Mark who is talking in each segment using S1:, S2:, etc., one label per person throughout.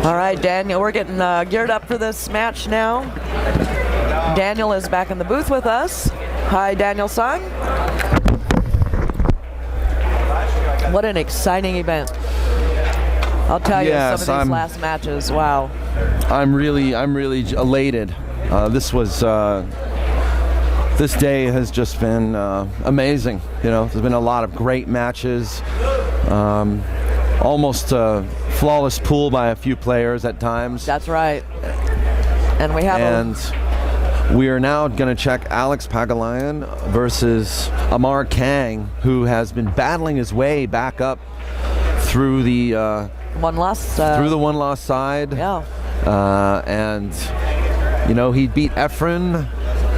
S1: All right, Daniel, we're getting geared up for this match now. Daniel is back in the booth with us. Hi, Daniel-san. What an exciting event. I'll tell you, some of these last matches, wow.
S2: I'm really elated. This day has just been amazing. You know, there's been a lot of great matches. Almost a flawless pool by a few players at times.
S1: That's right. And we have
S2: we are now going to check Alex Pagulayan versus Amar Kang, who has been battling his way back up through the
S1: one loss
S2: side.
S1: Yeah.
S2: And you know, he beat Efren.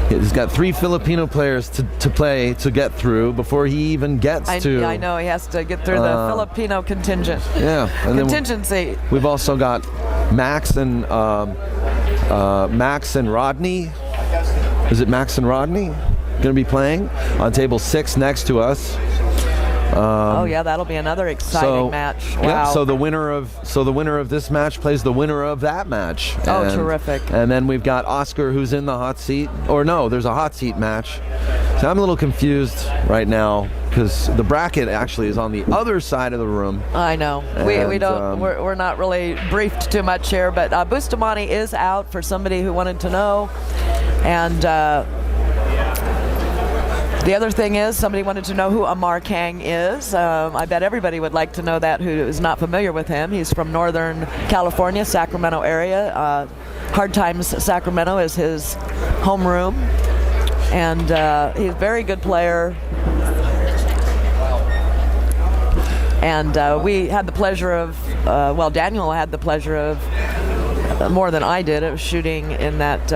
S2: He's got 3 Filipino players to play to get through before he even gets to.
S1: I know, he has to get through the Filipino contingent.
S2: Yeah, and
S1: contingency.
S2: We've also got Max and Rodney. Is it Max and Rodney going to be playing on table 6 next to us?
S1: Oh yeah, that'll be another exciting match. Wow.
S2: Yeah, so the winner of this match plays the winner of that match.
S1: Oh, terrific.
S2: And then we've got Oscar, who's in the hot seat. Or no, there's a hot seat match. So I'm a little confused right now because the bracket actually is on the other side of the room.
S1: I know. We don't. We're not really briefed too much here, but Bustamante is out for somebody who wanted to know, and. The other thing is, somebody wanted to know who Amar Kang is. I bet everybody would like to know that who is not familiar with him. He's from Northern California, Sacramento area. Hard Times Sacramento is his homeroom. And he's a very good player. And we had the pleasure of, Daniel had the pleasure of, more than I did, it was shooting in that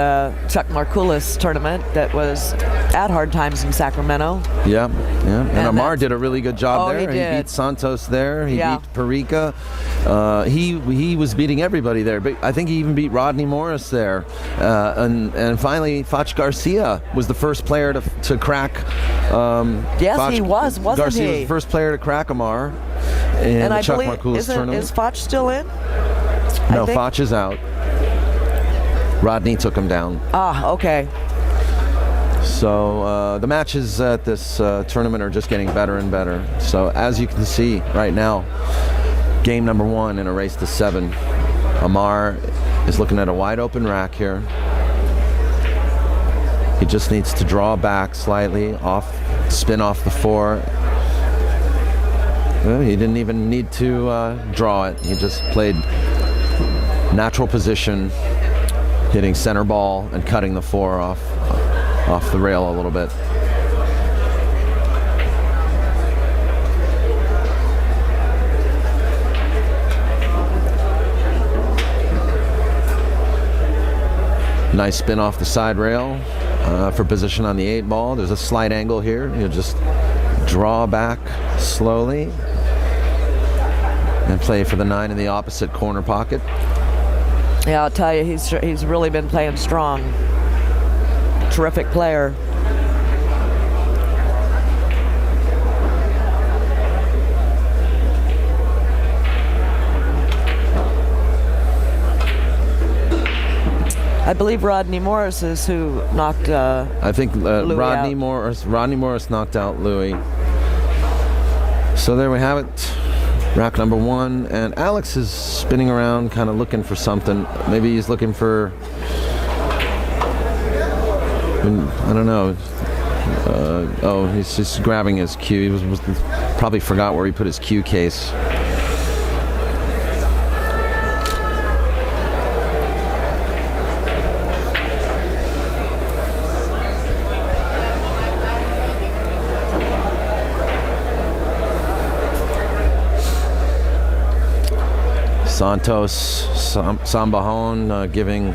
S1: Chuck Markoulis tournament that was at Hard Times in Sacramento.
S2: Yeah. And Amar did a really good job there.
S1: He
S2: beat Santos there. He beat Perica. He was beating everybody there. But I think he even beat Rodney Morris there. And finally, Fach Garcia was the first player to crack.
S1: Yes, he wasn't
S2: Garcia
S1: he?
S2: was the first player to crack Amar in the Chuck Markoulis tournament.
S1: Is Fach still in?
S2: No, Fach is out. Rodney took him down.
S1: Ah, okay.
S2: So the matches at this tournament are just getting better and better. So as you can see right now, game number 1 in a race to 7. Amar is looking at a wide open rack here. He just needs to draw back slightly, spin off the 4. Well, he didn't even need to draw it. He just played natural position, hitting center ball and cutting the 4 off the rail a little bit. Nice spin off the side rail for position on the 8 ball. There's a slight angle here. You just draw back slowly and play for the 9 in the opposite corner pocket.
S1: Yeah, I'll tell you, he's really been playing strong. Terrific player. I believe Rodney Morris is who knocked.
S2: I think Rodney Morris knocked out Louis. So there we have it. Rack number 1, and Alex is spinning around, kind of looking for something. Maybe he's looking for, I don't know. He's just grabbing his cue. He was probably forgot where he put his cue case. Santos Sambajon giving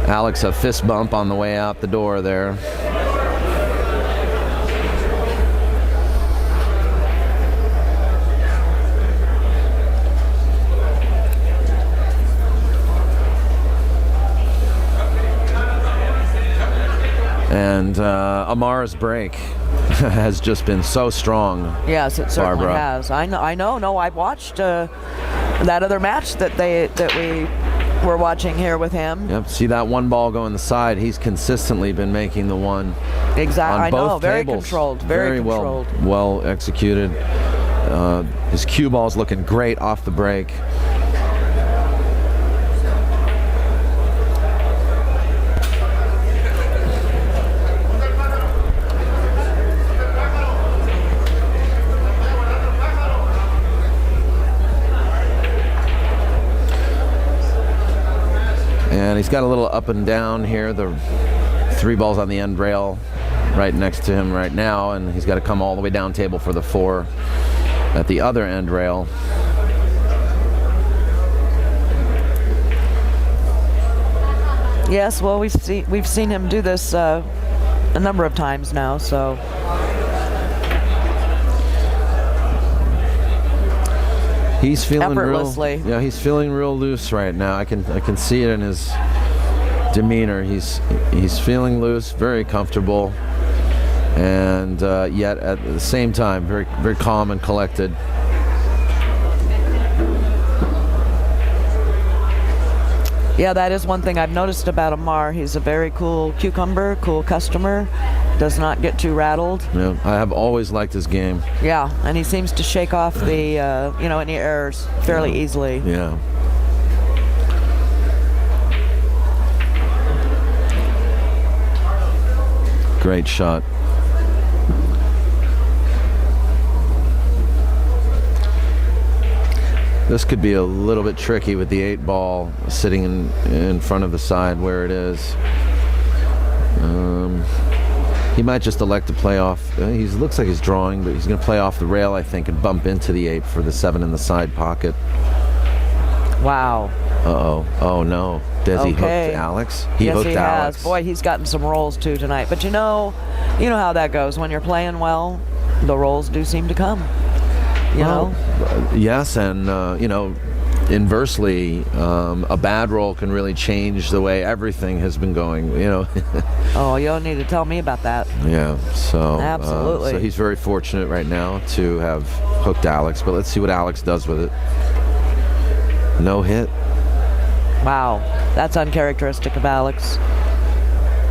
S2: Alex a fist bump on the way out the door there. And Amar's break has just been so strong.
S1: Yes, it certainly
S2: Barbara.
S1: has. I know. No, I've watched that other match that we were watching here with him.
S2: Yep. See that one ball go on the side? He's consistently been making the one.
S1: Exactly.
S2: On both
S1: I know. Very
S2: tables.
S1: controlled. Very controlled.
S2: Well executed. His cue ball's looking great off the break. And he's got a little up and down here. The 3 balls on the end rail right next to him right now, and he's got to come all the way down table for the 4 at the other end rail.
S1: Yes, well, we've seen him do this a number of times now, so.
S2: He's feeling
S1: effortlessly.
S2: He's feeling real loose right now. I can see it in his demeanor. He's feeling loose, very comfortable, and yet at the same time very very calm and collected.
S1: Yeah, that is one thing I've noticed about Amar. He's a very cool cucumber, cool customer. Does not get too rattled.
S2: Yeah, I have always liked his game.
S1: Yeah, and he seems to shake off the any errors fairly easily.
S2: Yeah. Great shot. This could be a little bit tricky with the 8 ball sitting in front of the side where it is. He might just elect to play off. He looks like he's drawing, but he's going to play off the rail, I think, and bump into the 8 for the 7 in the side pocket.
S1: Wow.
S2: Uh-oh. Oh, no. Does he hook Alex? He hooked Alex.
S1: Has. Boy, he's gotten some rolls, too, tonight. But you know how that goes. When you're playing well, the rolls do seem to come. You know?
S2: Yes, and, inversely, a bad roll can really change the way everything has been going,
S1: Oh, you don't need to tell me about that.
S2: Yeah, so
S1: absolutely.
S2: So he's very fortunate right now to have hooked Alex, but let's see what Alex does with it. No hit.
S1: Wow, that's uncharacteristic of Alex.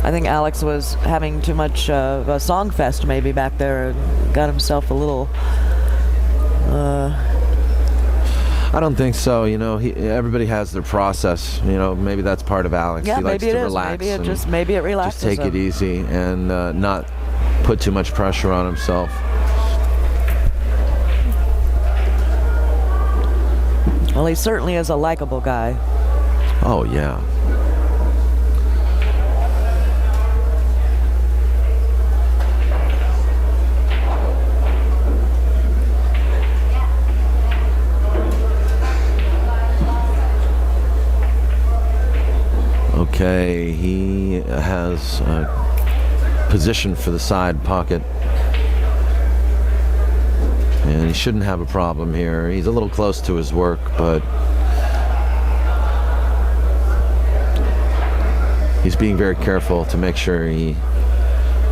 S1: I think Alex was having too much of a song fest maybe back there and got himself a little...
S2: I don't think so. Everybody has their process. Maybe that's part of Alex.
S1: Yeah,
S2: he likes
S1: maybe
S2: to
S1: it
S2: relax.
S1: is. Maybe it relaxes
S2: Just take it easy and not put too much pressure on himself.
S1: Well, he certainly is a likable guy.
S2: Oh, yeah. Okay, he has position for the side pocket. And he shouldn't have a problem here. He's a little close to his work, but he's being very careful to make sure he...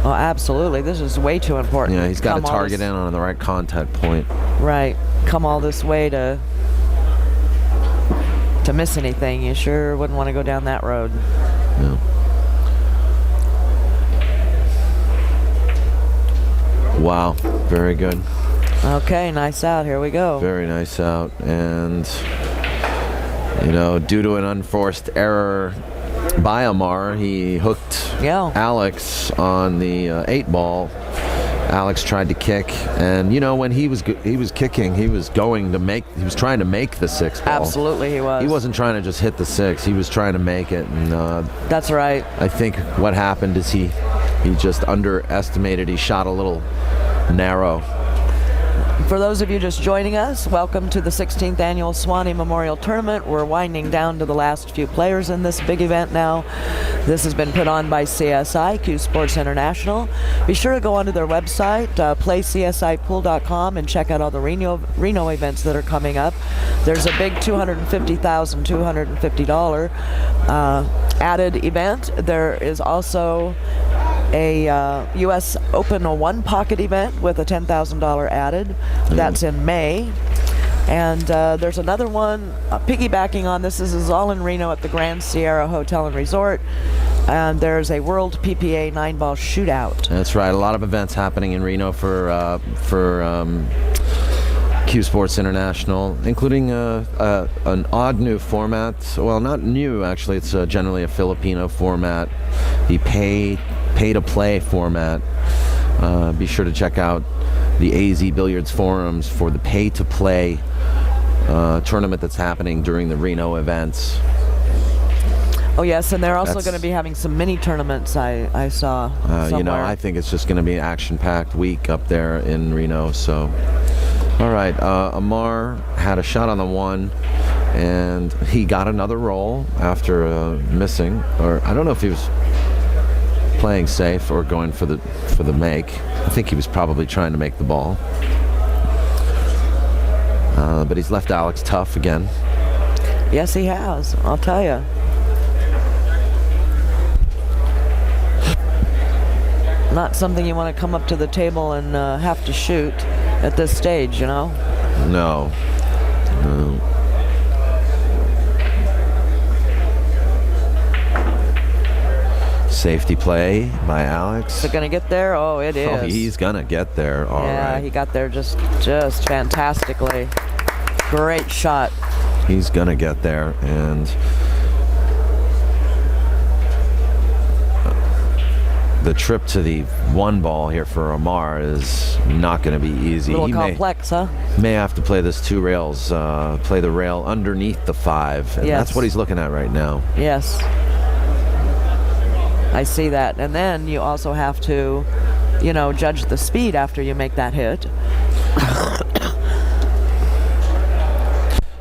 S1: Oh, absolutely. This is way too important.
S2: Yeah, he's got to target in on the right contact point.
S1: Right. Come all this way to miss anything. You sure wouldn't want to go down that road.
S2: Yeah. Wow. Very good.
S1: Okay, nice out. Here we go.
S2: Very nice out. And, due to an unforced error by Amar, he hooked Alex on the 8 ball. Alex tried to kick, and when he was kicking, he was trying to make the 6 ball.
S1: Absolutely, he was.
S2: He wasn't trying to just hit the 6. He was trying to make it, and
S1: that's right.
S2: I think what happened is he just underestimated. He shot a little narrow.
S1: For those of you just joining us, welcome to the 16th Annual Swanee Memorial Tournament. We're winding down to the last few players in this big event now. This has been put on by CSI, Q Sports International. Be sure to go onto their website, playcsipool.com, and check out all the Reno events that are coming up. There's a big $250,250 added event. There is also a U.S. Open 1 pocket event with a $10,000 added. That's in May. And there's another one piggybacking on this. This is all in Reno at the Grand Sierra Hotel and Resort. And there's a World PPA 9-ball shootout.
S2: That's right. A lot of events happening in Reno for Q Sports International, including an odd new format. Well, not new, actually. It's generally a Filipino format. The pay-to-play format. Be sure to check out the AZ Billiards forums for the pay-to-play tournament that's happening during the Reno events.
S1: Oh yes, and they're also going to be having some mini tournaments. I saw.
S2: I think it's just going to be an action-packed week up there in Reno. So, all right, Amar had a shot on the 1, and he got another roll after missing, or I don't know if he was playing safe or going for the make. I think he was probably trying to make the ball, but he's left Alex tough again.
S1: Yes, he has. I'll tell you. Not something you want to come up to the table and have to shoot at this stage, No.
S2: Safety play by Alex.
S1: Is it going to get there? Oh, it is.
S2: Oh, he's going to get there. All right.
S1: He got there just fantastically. Great shot.
S2: He's going to get there, and the trip to the 1 ball here for Amar is not going to be easy.
S1: A little complex, huh?
S2: May have to play this 2 rails, play the rail underneath the 5, and that's what he's looking at right now.
S1: Yes. I see that. And then you also have to, judge the speed after you make that hit.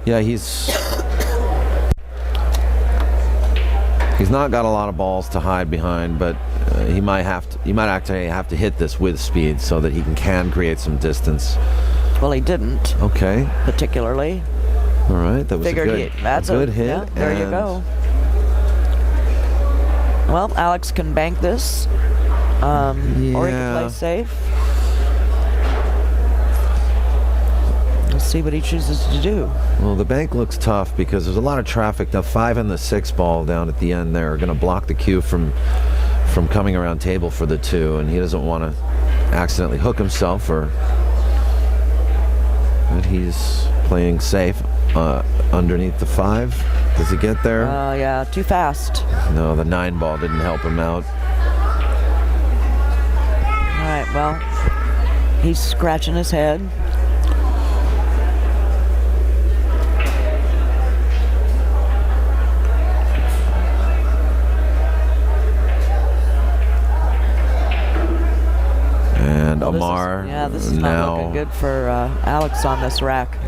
S2: Yeah, he's not got a lot of balls to hide behind, but he might actually have to hit this with speed so that he can create some distance.
S1: Well, he didn't.
S2: Okay.
S1: Particularly.
S2: All right, that was a good hit.
S1: Yeah, there you go. Well, Alex can bank this, or he can play safe. Let's see what he chooses to do.
S2: Well, the bank looks tough because there's a lot of traffic. The 5 and the 6 ball down at the end there are going to block the cue from coming around table for the 2, and he doesn't want to accidentally hook himself, but he's playing safe underneath the 5. Does he get there?
S1: Yeah, too fast.
S2: No, the 9 ball didn't help him out.
S1: All right, well, he's scratching his head.
S2: And Amar,
S1: this is not looking good for Alex on this rack.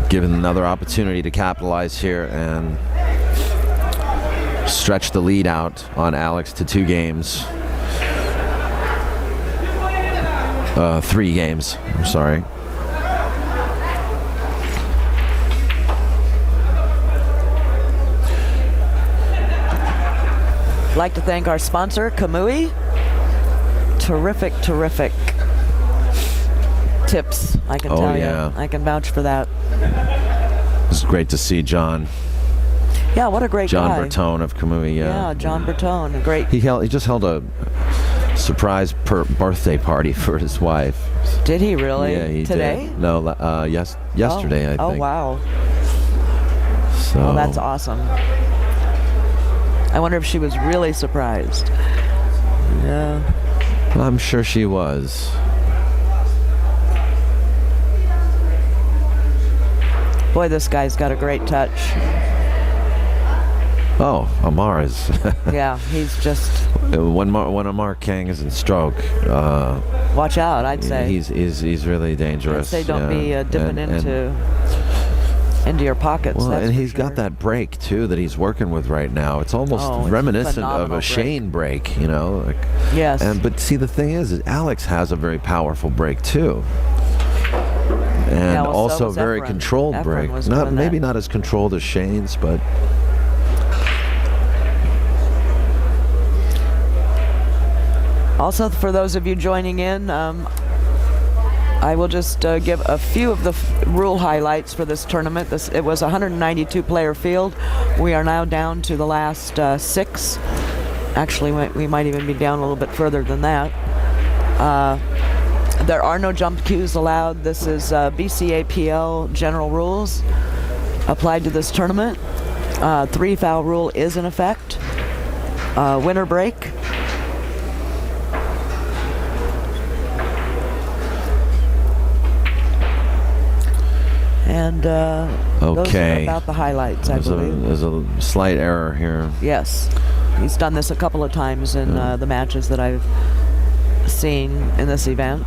S2: Given another opportunity to capitalize here and stretch the lead out on Alex to 2 games. 3 games, I'm sorry.
S1: I'd like to thank our sponsor, Kamui. Terrific tips, I can tell you. I can vouch for that.
S2: It's great to see John.
S1: Yeah, what a great
S2: guy.
S1: John
S2: Bertone of Kamui.
S1: Yeah, John Bertone, a great.
S2: He just held a surprise birthday party for his wife.
S1: Did he really?
S2: Yeah, he
S1: Today?
S2: did. No, yesterday, I think.
S1: Oh, wow.
S2: So.
S1: Well, that's awesome. I wonder if she was really surprised. Yeah.
S2: Well, I'm sure she was.
S1: Boy, this guy's got a great touch.
S2: Oh, Amar is.
S1: Yeah, he's just.
S2: When Amar Kang is in stroke.
S1: Watch out, I'd say.
S2: He's really dangerous.
S1: I'd say don't be dipping into your pockets.
S2: Well, and he's got that break too that he's working with right now. It's almost reminiscent of a Shane break,
S1: Yes.
S2: But see, the thing is Alex has a very powerful break too. And also very controlled break. Maybe not as controlled as Shane's, but
S1: also for those of you joining in, I will just give a few of the rule highlights for this tournament. It was a 192 player field. We are now down to the last 6. Actually, we might even be down a little bit further than that. There are no jump cues allowed. This is BCAPL general rules applied to this tournament. 3 foul rule is in effect. Winter break. And those are about the highlights, I believe.
S2: There's a slight error here.
S1: Yes. He's done this a couple of times in the matches that I've seen in this event.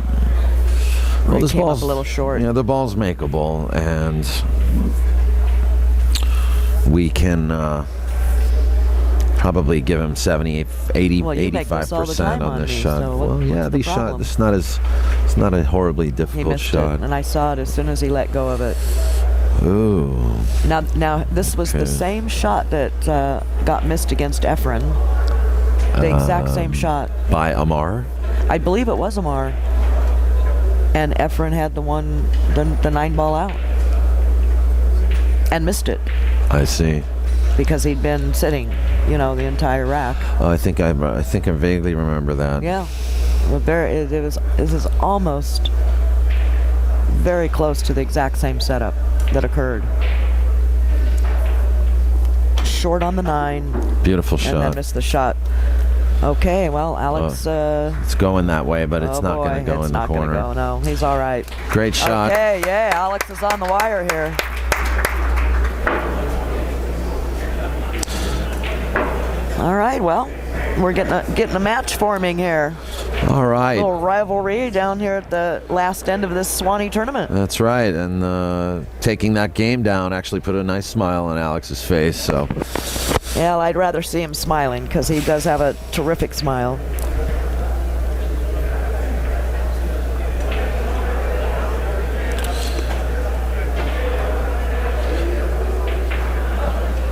S2: Well,
S1: this ball's up a little short.
S2: Yeah, the ball's makeable, and we can probably give him 70, 80, 85% on this shot.
S1: So
S2: well, yeah, these shot. It's not a horribly difficult shot.
S1: And I saw it as soon as he let go of it.
S2: Ooh.
S1: Now this was the same shot that got missed against Efren. The exact same shot.
S2: By Amar?
S1: I believe it was Amar. And Efren had the 9 ball out. And missed it.
S2: I see.
S1: Because he'd been sitting, the entire rack.
S2: Oh, I think I vaguely remember that.
S1: Yeah. Well, this is almost very close to the exact same setup that occurred. Short on the 9.
S2: Beautiful shot.
S1: And then missed the shot. Okay, well, Alex...
S2: it's going that way, but it's not going to go in the corner.
S1: It's not going to go, no. He's all right.
S2: Great shot.
S1: Okay, yeah, Alex is on the wire here. All right, well, we're getting a match forming here.
S2: All right.
S1: A little rivalry down here at the last end of this Swanee tournament.
S2: That's right, and taking that game down actually put a nice smile on Alex's face. So.
S1: Yeah, I'd rather see him smiling because he does have a terrific smile.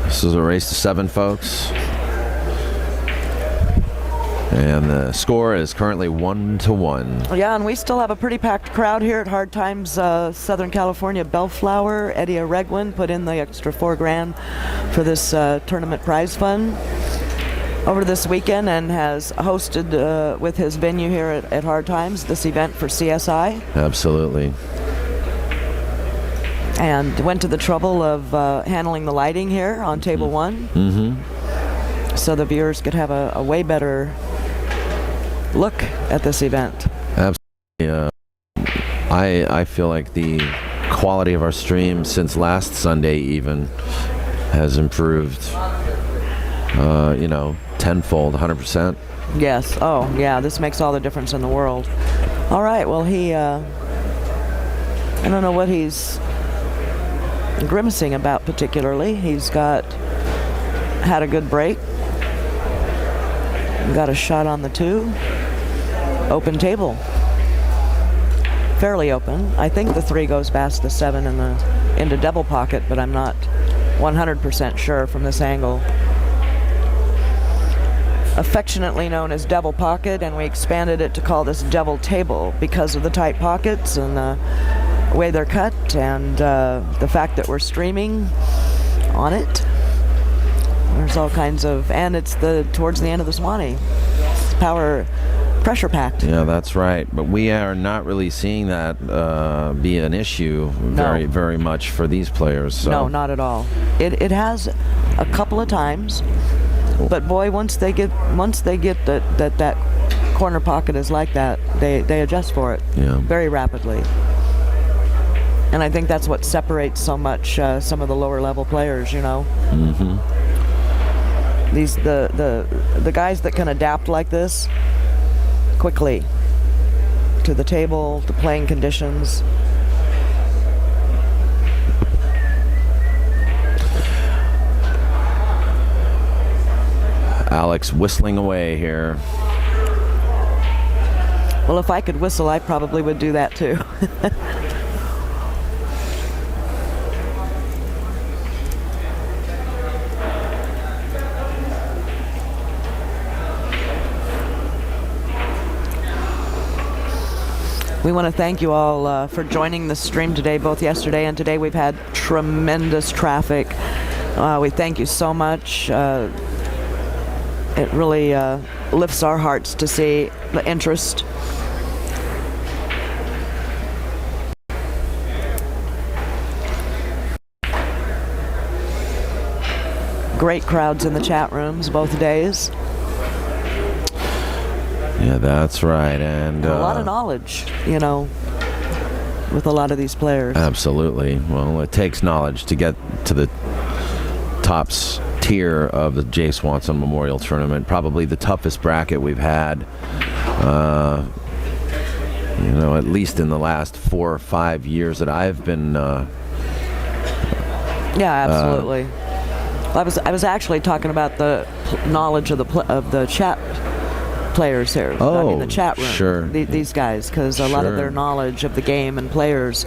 S2: This is a race to 7, folks. And the score is currently 1-1.
S1: Yeah, and we still have a pretty packed crowd here at Hard Times Southern California. Bellflower, Eddie Regwin put in the extra $4,000 for this tournament prize fund over this weekend and has hosted with his venue here at Hard Times this event for CSI.
S2: Absolutely.
S1: And went to the trouble of handling the lighting here on table 1.
S2: Mm-hmm.
S1: So the viewers could have a way better look at this event.
S2: Absolutely. I feel like the quality of our stream since last Sunday even has improved, tenfold, 100%.
S1: Yes. Oh, yeah. This makes all the difference in the world. All right. Well, I don't know what he's grimacing about particularly. He's had a good break. Got a shot on the 2. Open table. Fairly open. I think the 3 goes past the 7 into double pocket, but I'm not 100% sure from this angle. Affectionately known as devil pocket, and we expanded it to call this devil table because of the tight pockets and the way they're cut and the fact that we're streaming on it. There's all kinds of, and it's towards the end of the Swanee. It's pressure packed.
S2: Yeah, that's right. But we are not really seeing that be an issue very, very much for these players. So.
S1: No, not at all. It has a couple of times, but boy, once they get that corner pocket is like that, they adjust for it very rapidly. And I think that's what separates so much some of the lower level players,
S2: Mm-hmm.
S1: These the guys that can adapt like this quickly to the table, to playing conditions.
S2: Alex whistling away here.
S1: Well, if I could whistle, I probably would do that too. We want to thank you all for joining the stream today, both yesterday and today. We've had tremendous traffic. We thank you so much. It really lifts our hearts to see the interest. Great crowds in the chat rooms both days.
S2: Yeah, that's right. And
S1: a lot of knowledge, you know, with a lot of these players.
S2: Absolutely. Well, it takes knowledge to get to the tops tier of the Jay Swanson Memorial Tournament. Probably the toughest bracket we've had, you know, at least in the last 4 or 5 years that I've been.
S1: Yeah, absolutely. I was actually talking about the knowledge of the chat players here.
S2: Oh,
S1: I mean, the chat room.
S2: Sure.
S1: These guys, because a lot of their knowledge of the game and players,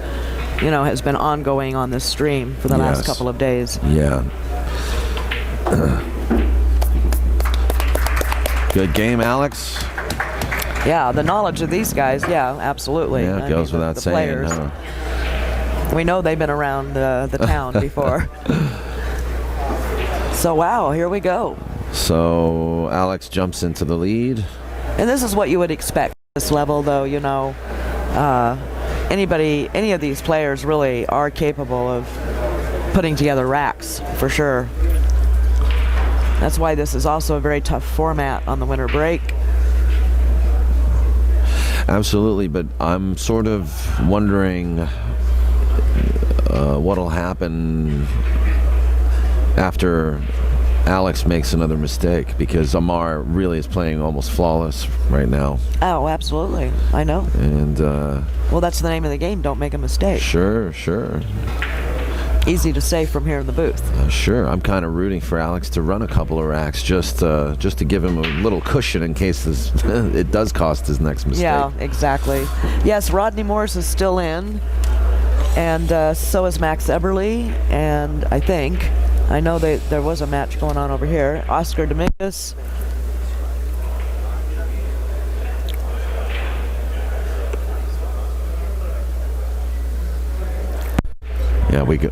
S1: you know, has been ongoing on this stream for the last couple of days.
S2: Yeah. Good game, Alex.
S1: Yeah, the knowledge of these guys. Yeah, absolutely.
S2: Yeah, it goes without saying.
S1: Players. We know they've been around the town before. So, wow, here we go.
S2: So, Alex jumps into the lead.
S1: And this is what you would expect at this level, though, you know. Any of these players really are capable of putting together racks, for sure. That's why this is also a very tough format on the winter break.
S2: Absolutely, but I'm sort of wondering what'll happen after Alex makes another mistake, because Amar really is playing almost flawless right now.
S1: Oh, absolutely. I know.
S2: And
S1: well, that's the name of the game. Don't make a mistake.
S2: Sure.
S1: Easy to say from here in the booth.
S2: Sure. I'm kind of rooting for Alex to run a couple of racks just to give him a little cushion in case it does cost his next mistake.
S1: Yeah, exactly. Yes, Rodney Morris is still in, and so is Max Eberly, and I know there was a match going on over here. Oscar Dominguez.
S2: Yeah, we go.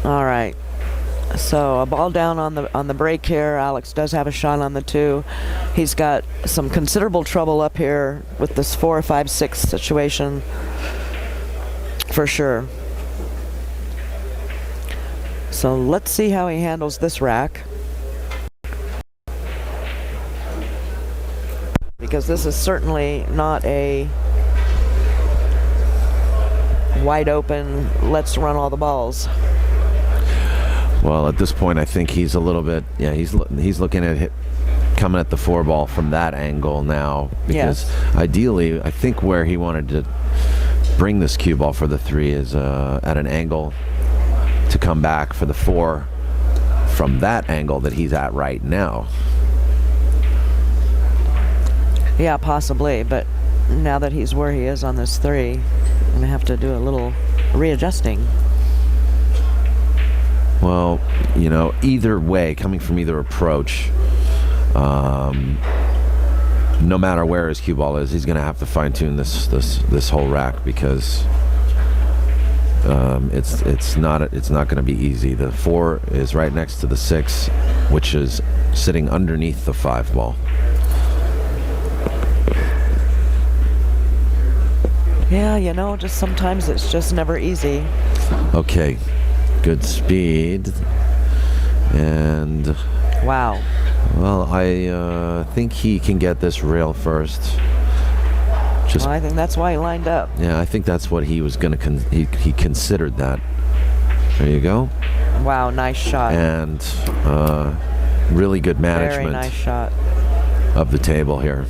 S1: All right. So a ball down on the break here. Alex does have a shot on the 2. He's got some considerable trouble up here with this 4, 5, 6 situation, for sure. So let's see how he handles this rack, because this is certainly not a wide open, let's run all the balls.
S2: Well, at this point, I think he's a little bit. Yeah, he's looking at coming at the 4 ball from that angle now, because ideally, I think where he wanted to bring this cue ball for the 3 is at an angle to come back for the 4 from that angle that he's at right now.
S1: Yeah, possibly, but now that he's where he is on this 3, I'm gonna have to do a little readjusting.
S2: Well, you know, either way, coming from either approach, no matter where his cue ball is, he's going to have to fine-tune this whole rack, because it's not going to be easy. The 4 is right next to the 6, which is sitting underneath the 5 ball.
S1: Yeah, you know, just sometimes it's just never easy.
S2: Okay. Good speed, and
S1: wow.
S2: Well, I think he can get this rail first.
S1: Well, I think that's why he lined up.
S2: Yeah, I think that's what he was gonna. He considered that. There you go.
S1: Wow, nice shot.
S2: And really good management.
S1: Very nice shot
S2: of the table here.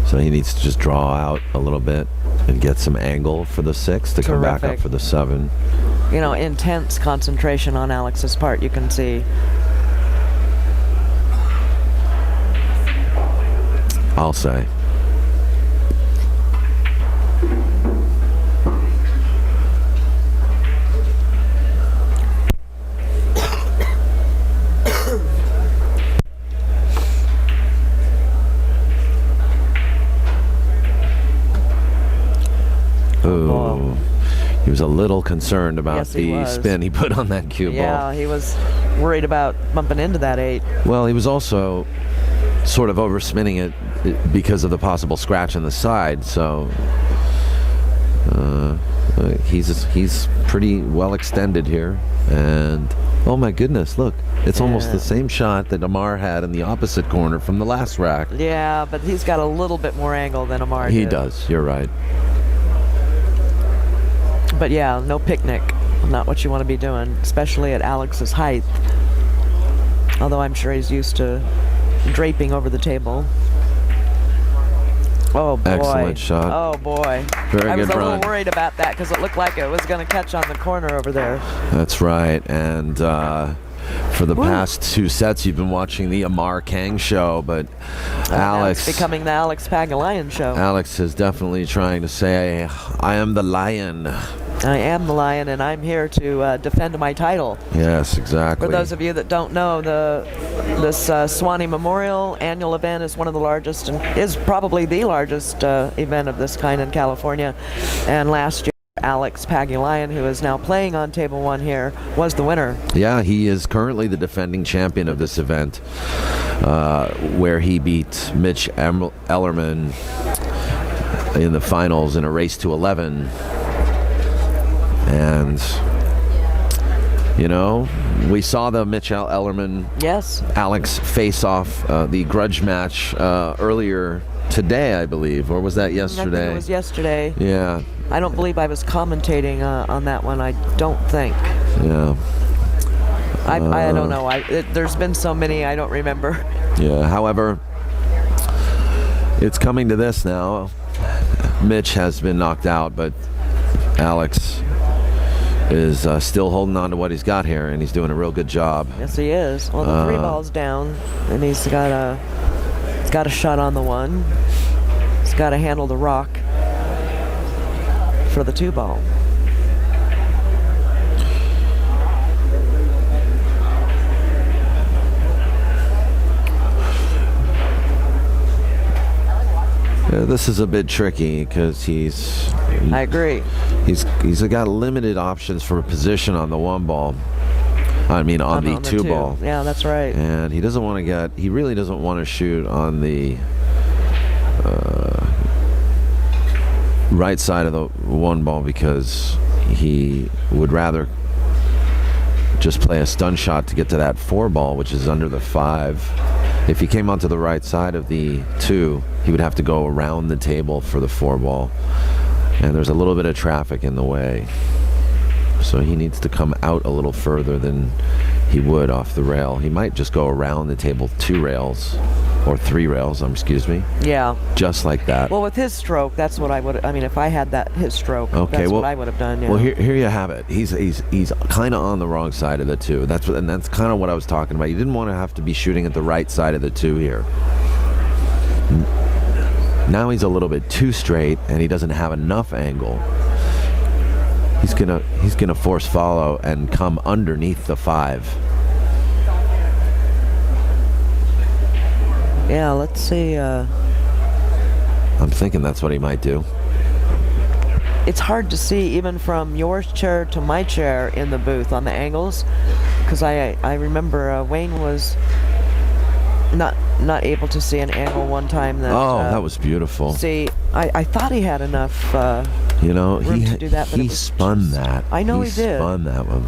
S2: So he needs to just draw out a little bit and get some angle for the 6 to come back up for the 7.
S1: You know, intense concentration on Alex's part, you can see.
S2: I'll say. Ooh. He was a little concerned about the spin he put on that cue ball.
S1: Yeah, he was worried about bumping into that 8.
S2: Well, he was also sort of overspinning it because of the possible scratch on the side, so he's pretty well extended here. And oh my goodness, look, it's almost the same shot that Amar had in the opposite corner from the last rack.
S1: Yeah, but he's got a little bit more angle than Amar
S2: He
S1: did.
S2: does, you're right.
S1: But yeah, no picnic. Not what you want to be doing, especially at Alex's height. Although I'm sure he's used to draping over the table. Oh boy.
S2: Excellent shot.
S1: Oh boy.
S2: Very
S1: I was
S2: good
S1: a
S2: run.
S1: little worried about that because it looked like it was going to catch on the corner over there.
S2: That's right. And for the past 2 sets, you've been watching the Amar Kang show, but Alex...
S1: It's becoming the Alex Pagulayan show.
S2: Alex is definitely trying to say, I am the lion.
S1: I am the lion, and I'm here to defend my title.
S2: Yes, exactly.
S1: For those of you that don't know, this Swanee Memorial annual event is one of the largest, and is probably the largest event of this kind in California. And last year, Alex Pagulayan, who is now playing on table 1 here, was the winner.
S2: Yeah, he is currently the defending champion of this event, where he beat Mitch Ellerman in the finals in a race to 11. And, you know, we saw the Mitch Ellerman Alex face off the grudge match earlier today, I believe. Or was that yesterday?
S1: I think it was yesterday.
S2: Yeah.
S1: I don't believe I was commentating on that one. I don't think.
S2: Yeah.
S1: I don't know. There's been so many, I don't remember.
S2: Yeah. However, it's coming to this now. Mitch has been knocked out, but Alex is still holding on to what he's got here, and he's doing a real good job.
S1: Yes, he is. Well, the 3 balls down, and he's got a shot on the 1. He's got to handle the rock for the 2 ball.
S2: This is a bit tricky because
S1: I agree.
S2: He's got limited options for position on the 1 ball. I mean, on the 2 ball.
S1: Yeah, that's right.
S2: And he doesn't want to he really doesn't want to shoot on the right side of the 1 ball because he would rather just play a stun shot to get to that 4 ball, which is under the 5. If he came onto the right side of the 2, he would have to go around the table for the 4 ball. And there's a little bit of traffic in the way. So he needs to come out a little further than he would off the rail. He might just go around the table 2 rails, or 3 rails, excuse me.
S1: Yeah.
S2: Just like that.
S1: Well, with his stroke, that's what I would, if I had his stroke, that's what I would have done, yeah.
S2: Well, here you have it. He's kind of on the wrong side of the 2. That's kind of what I was talking about. You didn't want to have to be shooting at the right side of the 2 here. Now he's a little bit too straight, and he doesn't have enough angle. He's gonna force follow and come underneath the 5.
S1: Yeah, let's see.
S2: I'm thinking that's what he might do.
S1: It's hard to see even from your chair to my chair in the booth on the angles, because I remember Wayne was not able to see an angle one time.
S2: That was beautiful.
S1: See, I thought he had enough.
S2: You know,
S1: room to do that, but
S2: he spun that.
S1: I know he did.
S2: Spun that one.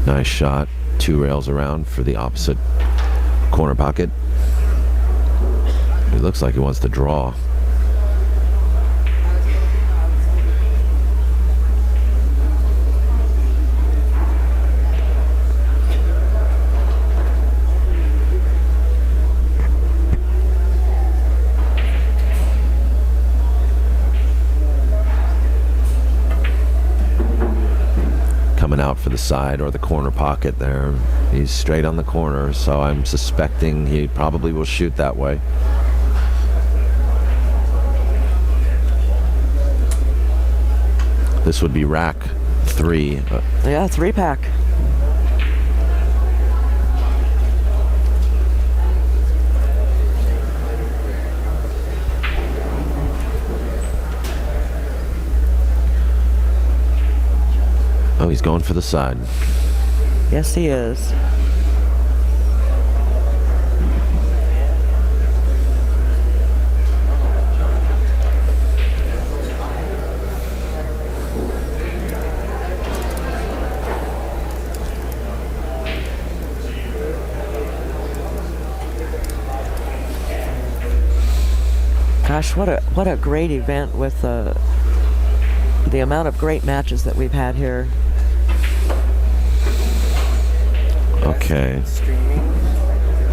S2: Nice shot. 2 rails around for the opposite corner pocket. It looks like he wants to draw. for the side or the corner pocket there. He's straight on the corner, so I'm suspecting he probably will shoot that way. This would be rack 3.
S1: Yeah, 3-pack.
S2: Oh, he's going for the side.
S1: Yes, he is. Gosh, what a great event with the amount of great matches that we've had here.
S2: Okay.
S3: Streaming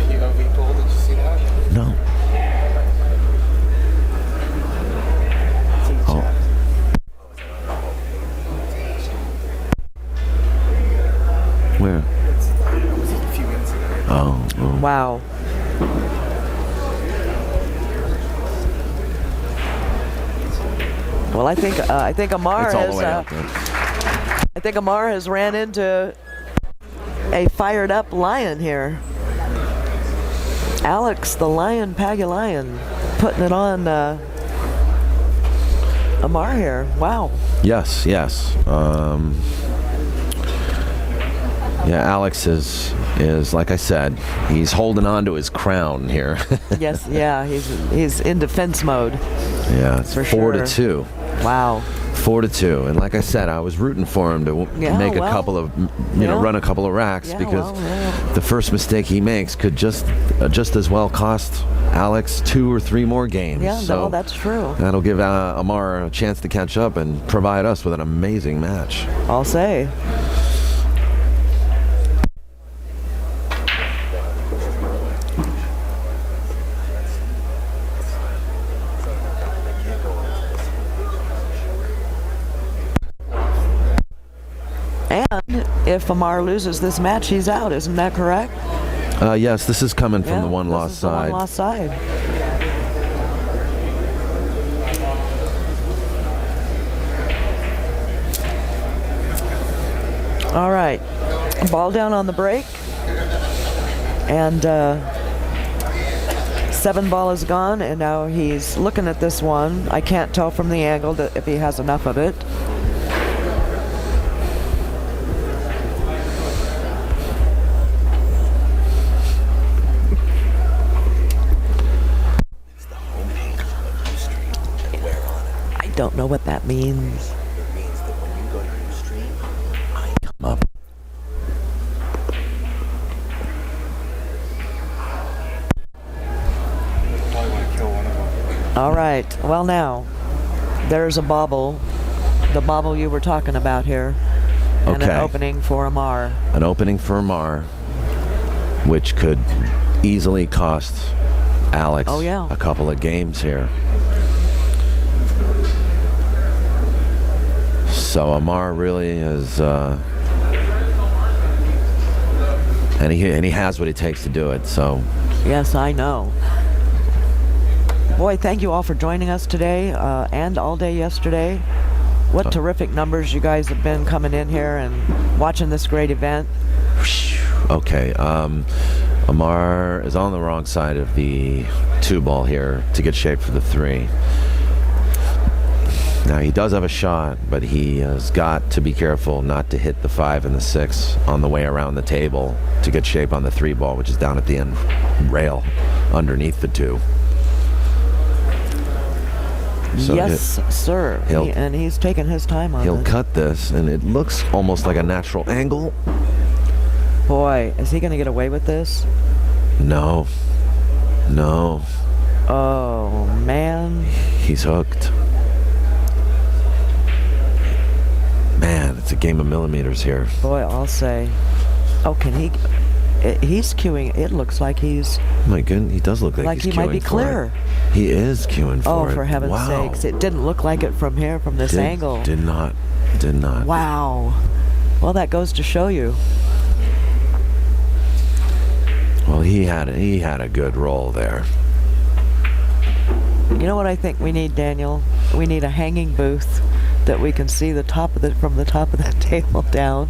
S3: POVPOOL, did you see that?
S2: No. Oh. Where?
S3: It was a few minutes ago.
S2: Oh.
S1: Wow. Well, I think Amar
S2: It's all the
S1: has
S2: way out there.
S1: I think Amar has ran into a fired up lion here. Alex, the lion, Pagulayan, putting it on Amar here. Wow.
S2: Yes. Yeah, Alex is like I said, he's holding on to his crown here.
S1: Yes, yeah, he's in defense mode.
S2: Yeah, it's
S1: For
S2: 4-2.
S1: sure. Wow.
S2: 4-2, and like I said, I was rooting for him to make a couple of, run a couple of racks because the first mistake he makes could just as well cost Alex 2 or 3 more games.
S1: Yeah,
S2: so
S1: no, that's true.
S2: That'll give Amar a chance to catch up and provide us with an amazing match.
S1: I'll say. And if Amar loses this match, he's out. Isn't that correct?
S2: Yes, this is coming from the one lost side.
S1: The one lost side. All right. Ball down on the break. And 7 ball is gone, and now he's looking at this one. I can't tell from the angle that if he has enough of it. Don't know what that means.
S3: It means that when you go to your stream, I
S2: Come up.
S3: probably want to kill one of them.
S1: All right. Well, now, there's a bobble. The bobble you were talking about here. And an
S2: Okay.
S1: opening for Amar.
S2: An opening for Amar, which could easily cost Alex a couple of games here. So Amar really is, and he has what it takes to do it. So
S1: Yes, I know. Boy, thank you all for joining us today and all day yesterday. What terrific numbers you guys have been coming in here and watching this great event.
S2: okay, Amar is on the wrong side of the 2 ball here to get shape for the 3. Now he does have a shot, but he has got to be careful not to hit the 5 and the 6 on the way around the table to get shape on the 3 ball, which is down at the end rail underneath the 2. So
S1: yes, sir. And he's taking his time on it.
S2: He'll cut this, and it looks almost like a natural angle.
S1: Boy, is he going to get away with this?
S2: No.
S1: Oh, man.
S2: He's hooked. Man, it's a game of millimeters here.
S1: Boy, I'll say. Oh, can he? He's queuing. It looks like he's.
S2: My goodness, he does look like he's
S1: he might be
S2: queuing for
S1: clear.
S2: it. He is queuing for it.
S1: Oh, for heaven's sakes! It didn't look like it from here, from this angle.
S2: Did not.
S1: Wow. Well, that goes to show you.
S2: Well, he had a good roll there.
S1: You know what I think we need, Daniel? We need a hanging booth that we can see from the top of that table down,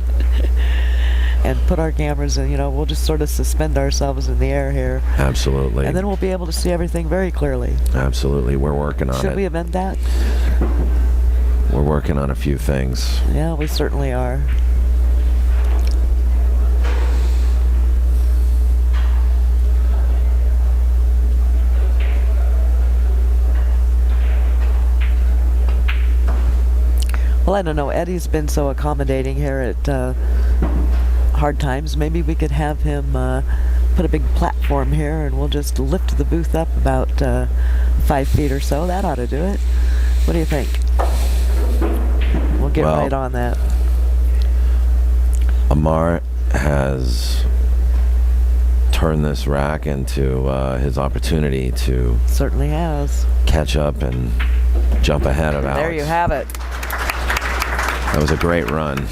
S1: and put our cameras in. We'll just sort of suspend ourselves in the air here.
S2: Absolutely.
S1: And then we'll be able to see everything very clearly.
S2: Absolutely, we're working on it.
S1: Should we amend that?
S2: We're working on a few things.
S1: Yeah, we certainly are. Well, I don't know. Eddie's been so accommodating here at Hard Times. Maybe we could have him put a big platform here, and we'll just lift the booth up about 5 feet or so. That ought to do it. What do you think? We'll get right on that.
S2: Amar has turned this rack into his opportunity to
S1: Certainly has.
S2: catch up and jump ahead of Alex.
S1: There you have it.
S2: That was a great run.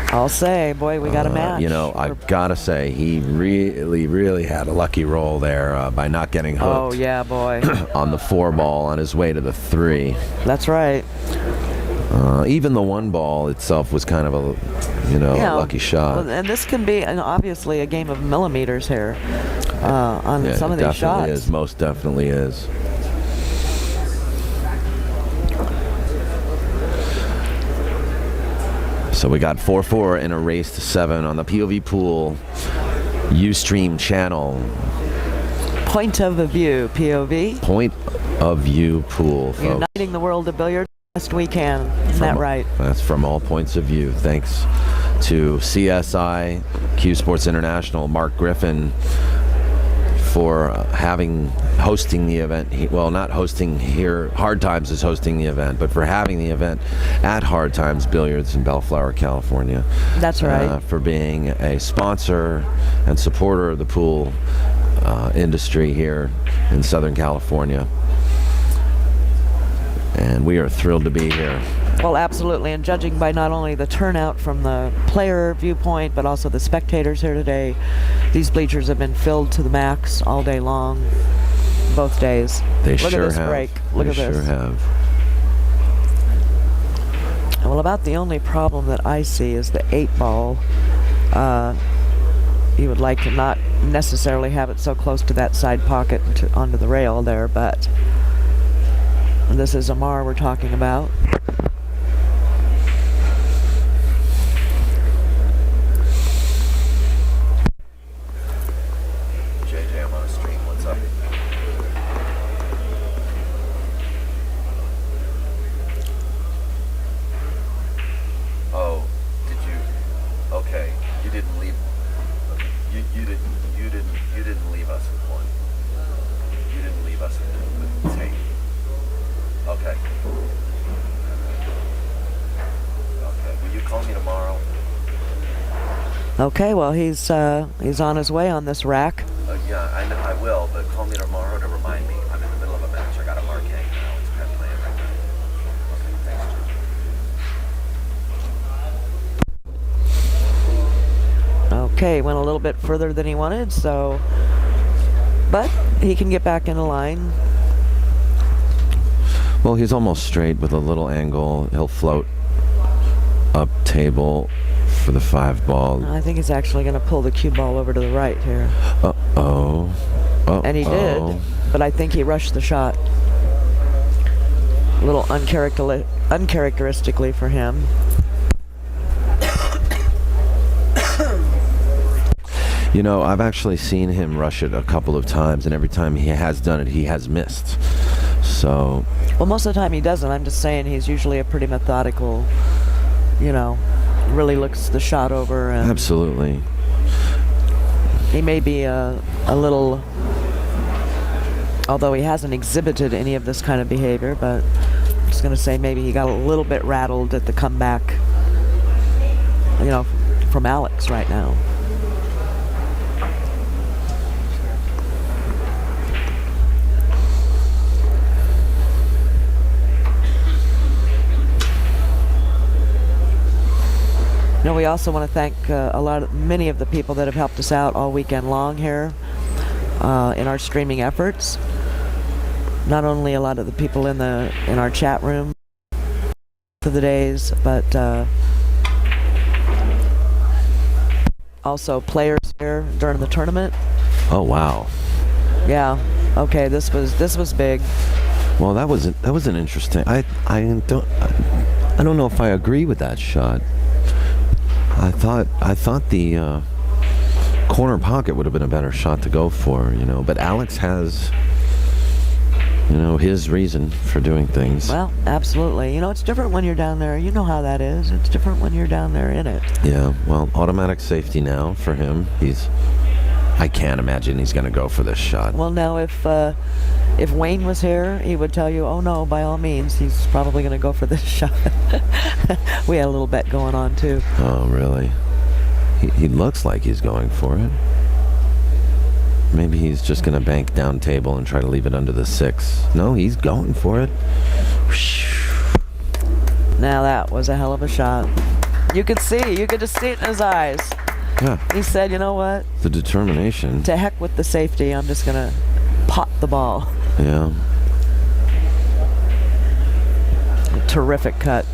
S1: I'll say, boy, we got a match.
S2: I've got to say, he really had a lucky roll there by not getting hooked.
S1: Oh, yeah, boy.
S2: On the 4 ball on his way to the 3.
S1: That's right.
S2: Even the 1 ball itself was kind of a, a lucky shot.
S1: Well, and this can be, obviously, a game of millimeters here on some of these shots.
S2: It is. Most definitely is. So we got 4-4 in a race to 7 on the POVPOOL Ustream channel.
S1: Point of view, POV.
S2: Point of view pool, folks.
S1: Uniting the world of billiards best we can. Isn't that right?
S2: That's from all points of view. Thanks to CSI, Q Sports International, Mark Griffin, for hosting the event. Well, not hosting here. Hard Times is hosting the event, but for having the event at Hard Times Billiards in Bellflower, California.
S1: That's right.
S2: For being a sponsor and supporter of the pool industry here in Southern California. And we are thrilled to be here.
S1: Well, absolutely. And judging by not only the turnout from the player viewpoint, but also the spectators here today, these bleachers have been filled to the max all day long, both days.
S2: They
S1: Look
S2: sure
S1: at this
S2: have.
S1: break. Look
S2: they
S1: at this.
S2: Sure have.
S1: Well, about the only problem that I see is the 8 ball. You would like to not necessarily have it so close to that side pocket onto the rail there, but this is Amar we're talking about.
S2: JJ, I'm on a stream. What's up? Oh, did you? Okay, you didn't leave. You didn't leave us with one. You didn't leave us with tape. Okay. Okay. Will you call me tomorrow?
S1: Okay, well, he's on his way on this rack.
S2: Yeah, I know I will, but call me tomorrow to remind me. I'm in the middle of a match. I got Amar Kang now. It's kind of playing right now. Okay, thanks, George.
S1: Okay, went a little bit further than he wanted, but he can get back in the line.
S2: Well, he's almost straight with a little angle. He'll float up table for the 5 ball.
S1: I think he's actually going to pull the cue ball over to the right here.
S2: Uh-oh.
S1: And he did, but I think he rushed the shot. A little uncharacteristically for him.
S2: I've actually seen him rush it a couple of times, and every time he has done it, he has missed. So...
S1: Well, most of the time he doesn't. I'm just saying he's usually a pretty methodical, really looks the shot over. And
S2: absolutely.
S1: He may be a little, although he hasn't exhibited any of this kind of behavior, but I'm just going to say maybe he got a little bit rattled at the comeback, from Alex right now. We also want to thank many of the people that have helped us out all weekend long here in our streaming efforts. Not only a lot of the people in our chat room for the days, but also players here during the tournament.
S2: Oh wow.
S1: Yeah. Okay. This was big.
S2: Well, that was an interesting. I don't know if I agree with that shot. I thought the corner pocket would have been a better shot to go for, But Alex has, his reason for doing things.
S1: Well, absolutely. It's different when you're down there. You know how that is. It's different when you're down there in it.
S2: Yeah. Well, automatic safety now for him. I can't imagine he's going to go for this shot.
S1: Well, now if Wayne was here, he would tell you, oh no, by all means, he's probably going to go for this shot. We had a little bet going on too.
S2: Oh, really? He looks like he's going for it. Maybe he's just going to bank down table and try to leave it under the 6. No, he's going for it.
S1: Now that was a hell of a shot. You could just see it in his eyes.
S2: Yeah.
S1: He said, you know what?
S2: The determination.
S1: To heck with the safety, I'm just going to pot the ball.
S2: Yeah.
S1: Terrific cut.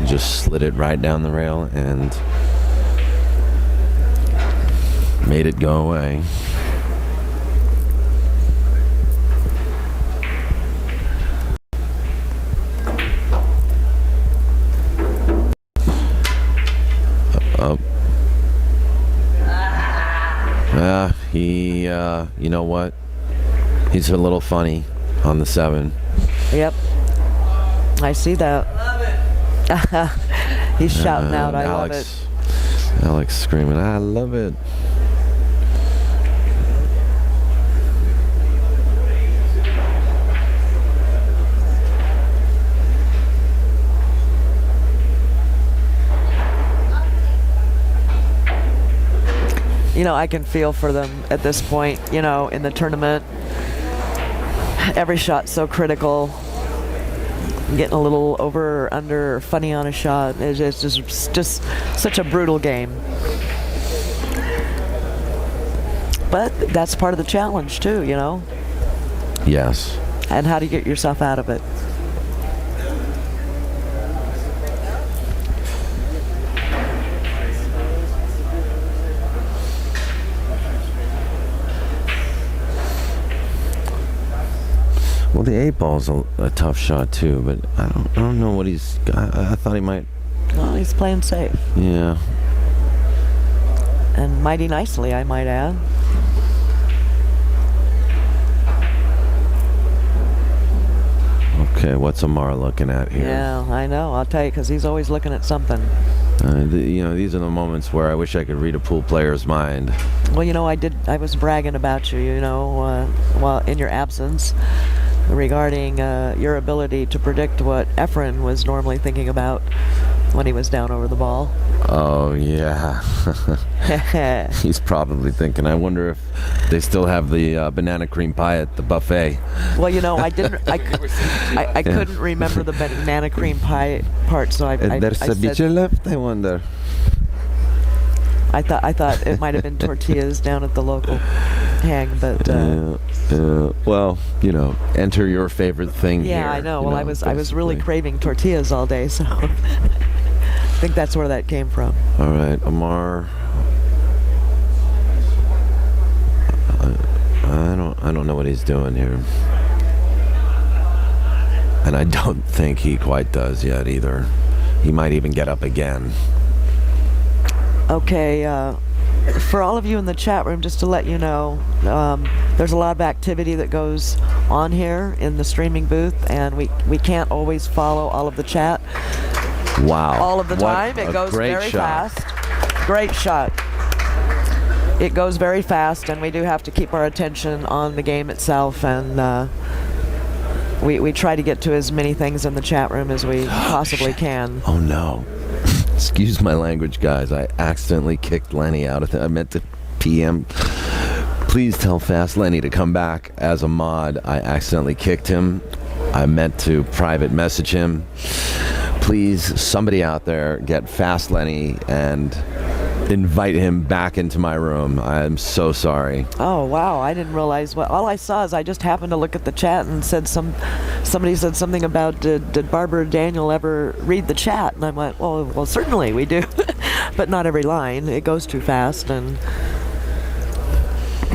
S2: Just slid it right down the rail and made it go away. He, you know what? He's a little funny on the 7.
S1: Yep. I see that. He's shouting out, I love it.
S2: Alex screaming, I love it.
S1: I can feel for them at this point, in the tournament. Every shot's so critical. Getting a little over or under or funny on a shot is just such a brutal game. But that's part of the challenge too,
S2: Yes.
S1: And how do you get yourself out of it?
S2: Well, the 8 ball's a tough shot too, but I don't know what he's. I thought he might.
S1: Well, he's playing safe.
S2: Yeah.
S1: And mighty nicely, I might add.
S2: Okay, what's Amar looking at here?
S1: Yeah, I know. I'll tell you, because he's always looking at something.
S2: These are the moments where I wish I could read a pool player's mind.
S1: Well, I was bragging about you, while in your absence, regarding your ability to predict what Efren was normally thinking about when he was down over the ball.
S2: Oh, yeah. He's probably thinking, I wonder if they still have the banana cream pie at the buffet.
S1: Well, I couldn't remember the banana cream pie part, so I
S2: There's a
S1: said,
S2: bitch left, I wonder.
S1: I thought it might have been tortillas down at the local hang, but
S2: well, enter your favorite thing here.
S1: Yeah, I know. Well, I was really craving tortillas all day, so I think that's where that came from.
S2: All right, Amar. I don't know what he's doing here, and I don't think he quite does yet either. He might even get up again.
S1: Okay, for all of you in the chat room, just to let you know, there's a lot of activity that goes on here in the streaming booth, and we can't always follow all of the chat.
S2: Wow.
S1: All of the time. It goes very fast. Great shot. It goes very fast, and we do have to keep our attention on the game itself, and we try to get to as many things in the chat room as we possibly can.
S2: Oh, no. Excuse my language, guys. I accidentally kicked Lenny out of it. I meant to PM. Please tell Fast Lenny to come back as a mod. I accidentally kicked him. I meant to private message him. please, somebody out there, get Fast Lenny and invite him back into my room. I'm so sorry.
S1: Oh wow, I didn't realize what. All I saw is I just happened to look at the chat and somebody said something about did Barbara Daniel ever read the chat, and I went, well certainly we do, but not every line. It goes too fast, and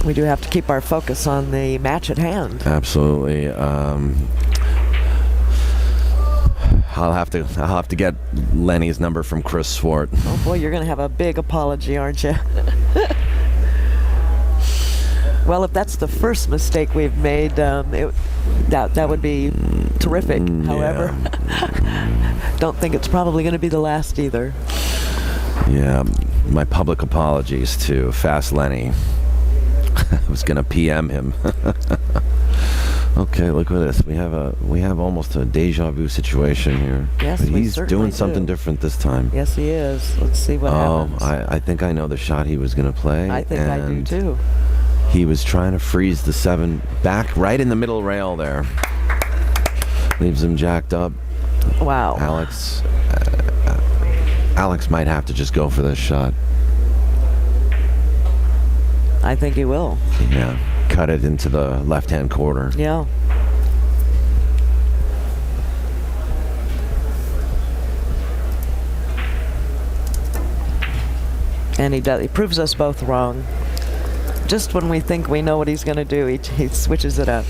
S1: we do have to keep our focus on the match at hand.
S2: Absolutely. I'll have to get Lenny's number from Chris Swart.
S1: Oh boy, you're going to have a big apology, aren't you? Well, if that's the first mistake we've made, that would be terrific. However, don't think it's probably going to be the last either.
S2: Yeah, my public apologies to Fast Lenny. I was going to PM him. Okay, look at this. We have almost a deja vu situation here.
S1: Yes,
S2: but
S1: we
S2: he's
S1: certainly
S2: doing something different this time.
S1: Yes, he is. Let's see what happens.
S2: I think I know the shot he was going to play.
S1: I think I do too.
S2: He was trying to freeze the 7 back right in the middle rail there. Leaves him jacked up.
S1: Wow.
S2: Alex might have to just go for this shot.
S1: I think he will.
S2: Yeah. Cut it into the left-hand corner.
S1: Yeah. And he proves us both wrong. Just when we think we know what he's going to do, he switches it up.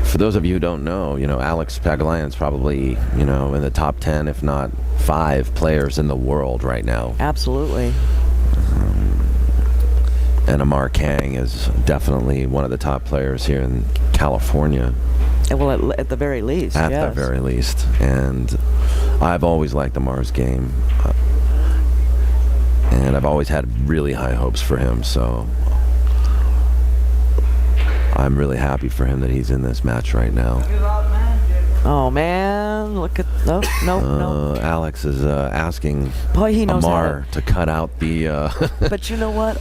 S2: For those of you who don't know, Alex Pagulayan's probably, in the top 10, if not 5 players in the world right now.
S1: Absolutely.
S2: And Amar Kang is definitely one of the top players here in California.
S1: Well, at the very least,
S2: At
S1: yes.
S2: the very least. And I've always liked Amar's game. And I've always had really high hopes for him, so I'm really happy for him that he's in this match right now.
S1: Oh man, look at no.
S2: Alex is asking
S1: Boy, he knows
S2: Amar to cut out the.
S1: But you know what?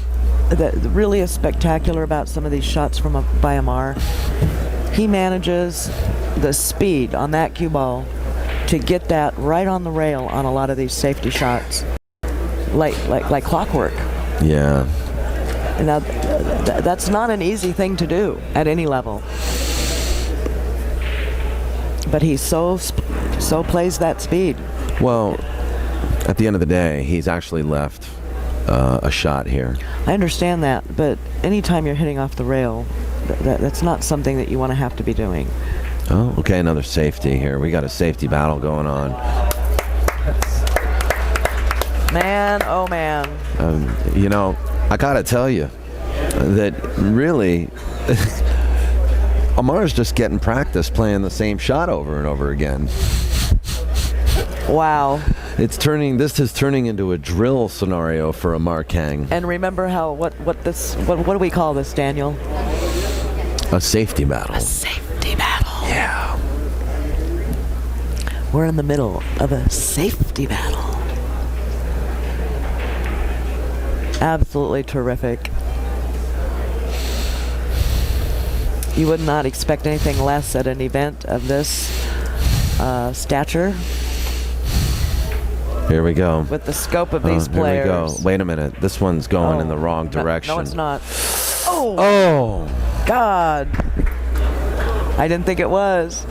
S1: That really is spectacular about some of these shots by Amar. He manages the speed on that cue ball to get that right on the rail on a lot of these safety shots, like clockwork.
S2: Yeah.
S1: And now, that's not an easy thing to do at any level. But he so plays that speed.
S2: Well, at the end of the day, he's actually left a shot here.
S1: I understand that, but anytime you're hitting off the rail, that's not something that you want to have to be doing.
S2: Oh, okay, another safety here. We got a safety battle going on.
S1: Man, oh man.
S2: I gotta tell you that really Amar's just getting practice playing the same shot over and over again.
S1: Wow.
S2: This is turning into a drill scenario for Amar Kang.
S1: And remember what do we call this, Daniel?
S2: A safety battle.
S1: A safety battle.
S2: Yeah.
S1: We're in the middle of a safety battle. Absolutely terrific. You would not expect anything less at an event of this stature.
S2: Here we go.
S1: With the scope of these players.
S2: Here we go. Wait a minute. This one's going in the wrong direction.
S1: No, it's not. Oh!
S2: Oh!
S1: God. I didn't think it was.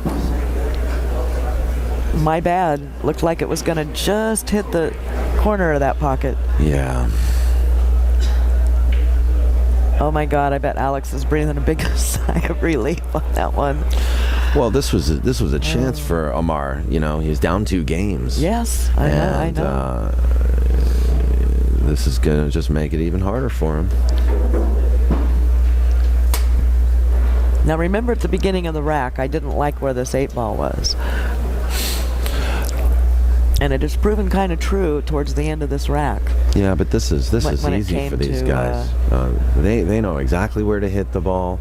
S1: My bad. Looked like it was going to just hit the corner of that pocket.
S2: Yeah.
S1: Oh my God, I bet Alex is breathing a big sigh of relief on that one.
S2: Well, this was a chance for Amar. He's down 2 games.
S1: Yes, I know.
S2: This is going to just make it even harder for him.
S1: Now remember at the beginning of the rack, I didn't like where this 8-ball was. And it has proven kind of true towards the end of this rack.
S2: Yeah, but this is easy for these guys. They know exactly where to hit the ball,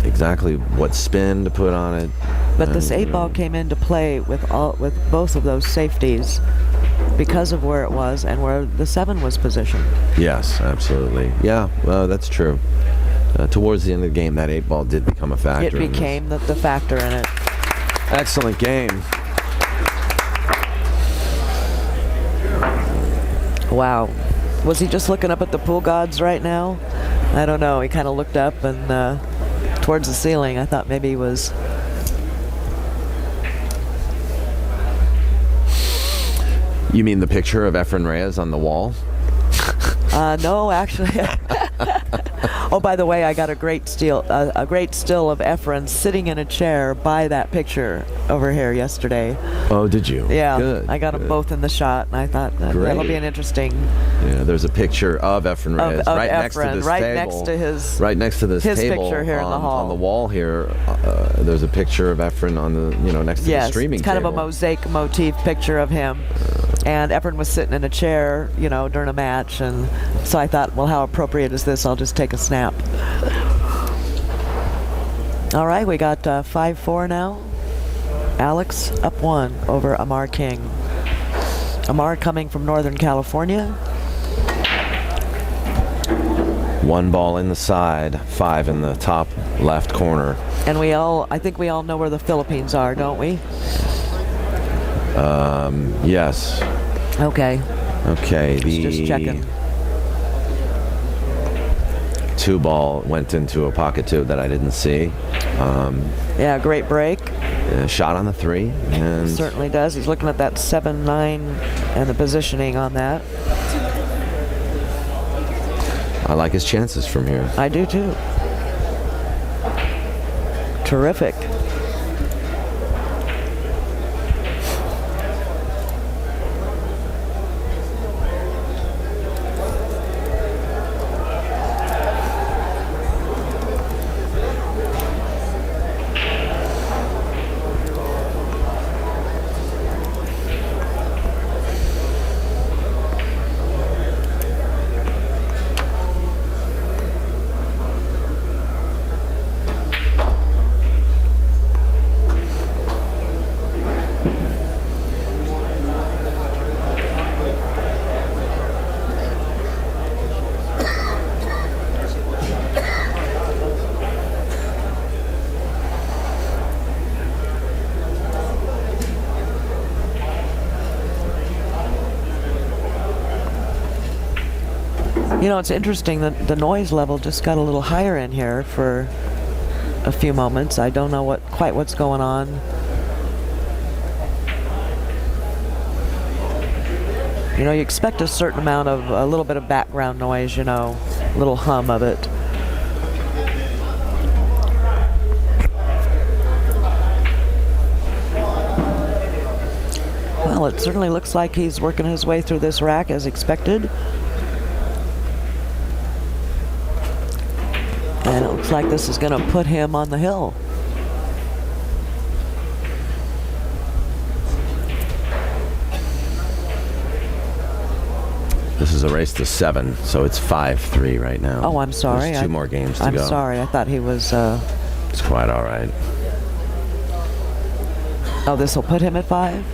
S2: exactly what spin to put on it.
S1: But this 8-ball came into play with both of those safeties because of where it was and where the 7 was positioned.
S2: Yes, absolutely. Yeah, well, that's true. towards the end of the game, that 8-ball did become a factor.
S1: It became the factor in it.
S2: Excellent game.
S1: Wow. Was he just looking up at the pool gods right now? I don't know. He kind of looked up and towards the ceiling. I thought maybe he was...
S2: You mean the picture of Efren Reyes on the wall?
S1: No, actually. Oh, by the way, I got a great still of Efren sitting in a chair by that picture over here yesterday.
S2: Oh, did you?
S1: Yeah.
S2: Good.
S1: I got them both in the shot, and I thought that'll be an interesting...
S2: Yeah, there's a picture of Efren Reyes
S1: of
S2: right
S1: Efren,
S2: next to this
S1: right
S2: table.
S1: next to his...
S2: Right next to this
S1: his
S2: table
S1: picture here in the hall.
S2: on the wall here. There's a picture of Efren on the next to the streaming
S1: it's kind
S2: table.
S1: of a mosaic motif picture of him. And Efren was sitting in a chair, during a match, and so I thought, well, how appropriate is this? I'll just take a snap. All right, we got 5-4 now. Alex up 1 over Amar Kang. Amar coming from Northern California.
S2: 1 ball in the side, 5 in the top left corner.
S1: And I think we all know where the Philippines are, don't we?
S2: Yes.
S1: Okay.
S2: Okay.
S1: Just checking.
S2: 2 ball went into a pocket 2 that I didn't see.
S1: Yeah, great break.
S2: Shot on the 3. And
S1: Certainly does. He's looking at that 7-9 and the positioning on that.
S2: I like his chances from here.
S1: I do too. Terrific. It's interesting that the noise level just got a little higher in here for a few moments. I don't know quite what's going on. You expect a certain amount of, a little bit of background noise, a little hum of it. Well, it certainly looks like he's working his way through this rack as expected. And it looks like this is going to put him on the hill.
S2: This is a race to 7, so it's 5-3 right now.
S1: Oh, I'm sorry.
S2: There's 2 more games to go.
S1: I'm sorry. I thought he was...
S2: It's quite all right.
S1: Oh, this will put him at 5?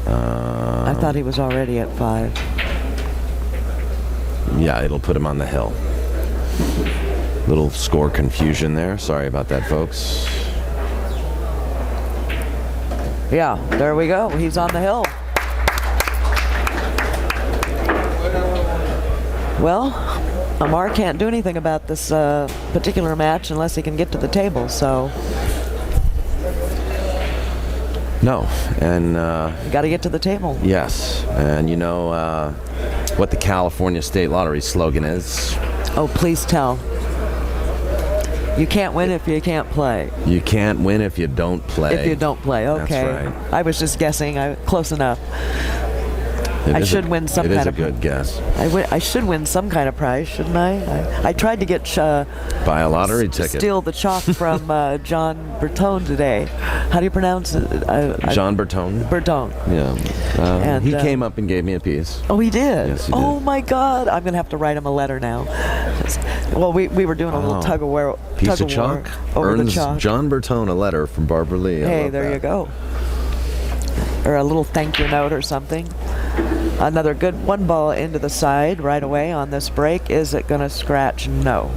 S1: I thought he was already at 5.
S2: Yeah, it'll put him on the hill. Little score confusion there. Sorry about that, folks.
S1: Yeah, there we go. He's on the hill. Well, Amar can't do anything about this particular match unless he can get to the table, so...
S2: No, and...
S1: you got to get to the table.
S2: Yes, and what the California State Lottery slogan is?
S1: Oh, please tell. You can't win if you can't play.
S2: You can't win if you don't play.
S1: If you don't play, okay.
S2: That's right.
S1: I was just guessing. Close enough. I should win some kind of...
S2: It is a good guess.
S1: I should win some kind of prize, shouldn't I? I tried to get...
S2: buy a lottery ticket.
S1: Steal the chalk from John Bertone today. How do you pronounce it?
S2: John Bertone?
S1: Bertone.
S2: Yeah. He came up and gave me a piece.
S1: Oh, he did?
S2: Yes, he did.
S1: Oh, my God. I'm going to have to write him a letter now. Well, we were doing a little tug-of-war.
S2: Piece of chalk?
S1: Over the
S2: Earns
S1: chalk.
S2: John Bertone a letter from Barbara Lee.
S1: Hey, there you go. Or a little thank you note or something. Another good 1 ball into the side right away on this break. Is it going to scratch? No.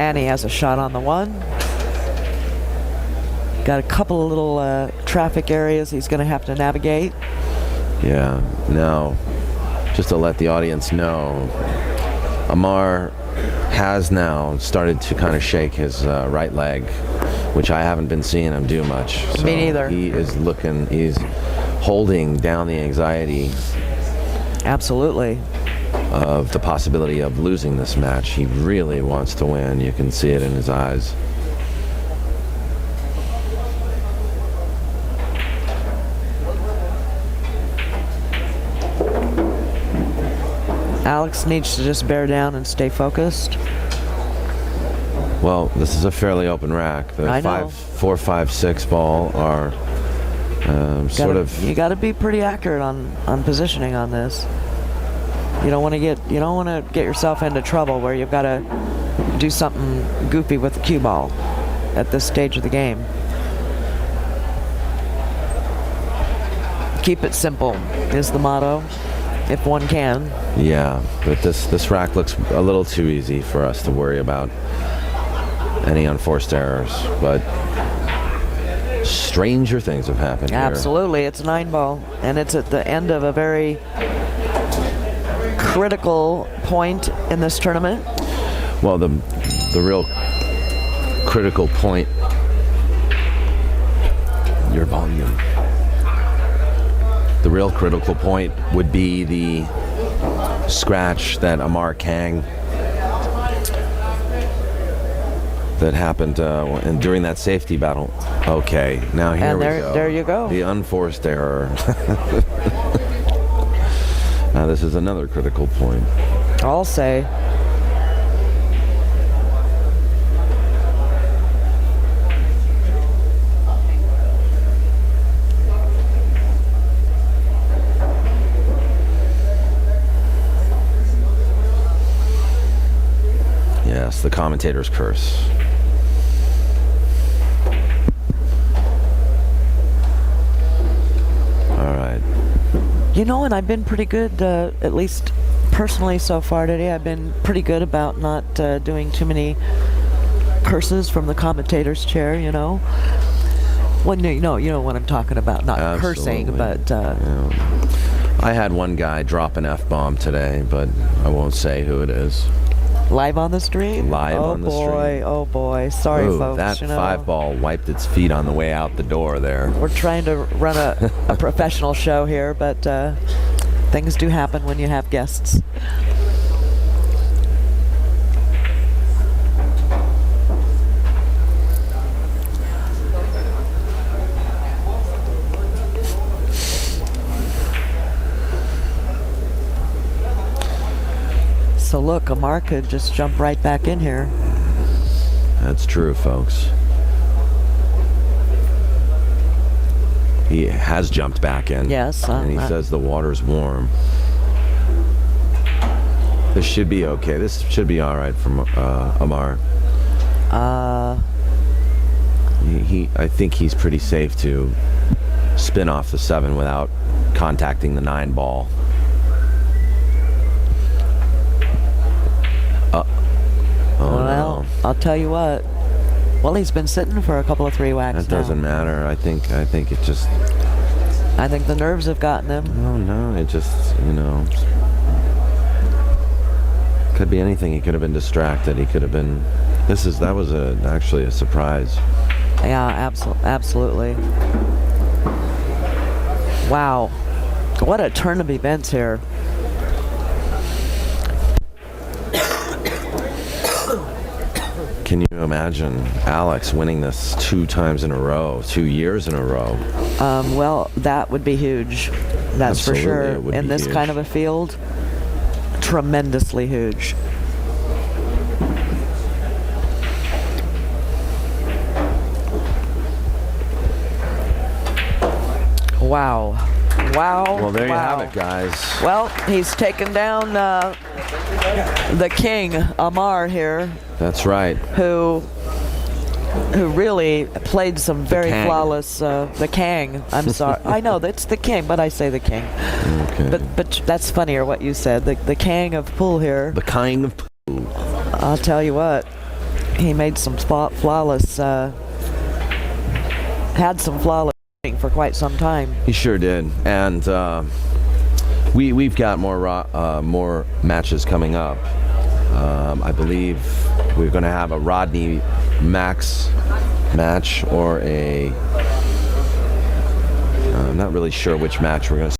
S1: And he has a shot on the 1. Got a couple of little traffic areas he's going to have to navigate.
S2: Yeah, now, just to let the audience know, Amar has now started to kind of shake his right leg, which I haven't been seeing him do much. So
S1: me neither.
S2: He's holding down the anxiety.
S1: Absolutely.
S2: Of the possibility of losing this match. He really wants to win. You can see it in his eyes.
S1: Alex needs to just bear down and stay focused.
S2: Well, this is a fairly open rack. The 4, 5, 6 ball are
S1: You got to be pretty accurate on positioning on this. You don't want to get yourself into trouble where you've got to do something goofy with the cue ball at this stage of the game. Keep it simple is the motto, if one can.
S2: Yeah, but this rack looks a little too easy for us to worry about any unforced errors, but stranger things have happened here.
S1: Absolutely, it's a 9 ball, and it's at the end of a very critical point in this tournament.
S2: Well, the real critical point, your volume. The real critical point would be the scratch that Amar Kang that happened during that safety battle. Okay, now here we go.
S1: There you go.
S2: The unforced error. Now this is another critical point.
S1: I'll say.
S2: Yes, the commentator's curse. All right.
S1: You know, and I've been pretty good, at least personally so far today, I've been pretty good about not doing too many curses from the commentator's chair, you know. Well, you know what I'm talking about, not
S2: Absolutely.
S1: cursing, but...
S2: Yeah. I had one guy drop an F-bomb today, but I won't say who it is.
S1: Live on the stream?
S2: Live on the stream.
S1: Oh boy, sorry folks.
S2: That 5 ball wiped its feet on the way out the door there.
S1: We're trying to run a professional show here, but things do happen when you have guests. So look, Amar could just jump right back in here.
S2: That's true, folks. He has jumped back in.
S1: Yes.
S2: And he says the water's warm. This should be okay. This should be all right for Amar. I think he's pretty safe to spin off the 7 without contacting the 9 ball.
S1: Well, I'll tell you what. Well, he's been sitting for a couple of 3 whacks.
S2: That doesn't matter. I think it just...
S1: I think the nerves have gotten him.
S2: Oh, no. It just, could be anything. He could have been distracted. He could have been... That was actually a surprise.
S1: Yeah, absolutely. Wow. What a turn of events here.
S2: Can you imagine Alex winning this 2 times in a row, 2 years in a row?
S1: Well, that would be huge. That's
S2: Absolutely,
S1: for sure.
S2: it would
S1: In
S2: be
S1: this
S2: huge.
S1: kind of a field, tremendously huge. Wow. Wow.
S2: Well, there you
S1: wow.
S2: have it, guys.
S1: Well, he's taken down the king, Amar, here,
S2: That's right.
S1: who really played some very
S2: Kang.
S1: flawless, the Kang. I'm sorry. I know that's the king, but I say the king.
S2: Okay.
S1: But that's funnier what you said. The Kang of pool here.
S2: The kind of...
S1: I'll tell you what. he made some flawless, had some flawless for quite some time.
S2: He sure did, and we've got more matches coming up. I believe we're going to have a Rodney Max match, or a I'm not really sure which match we're going to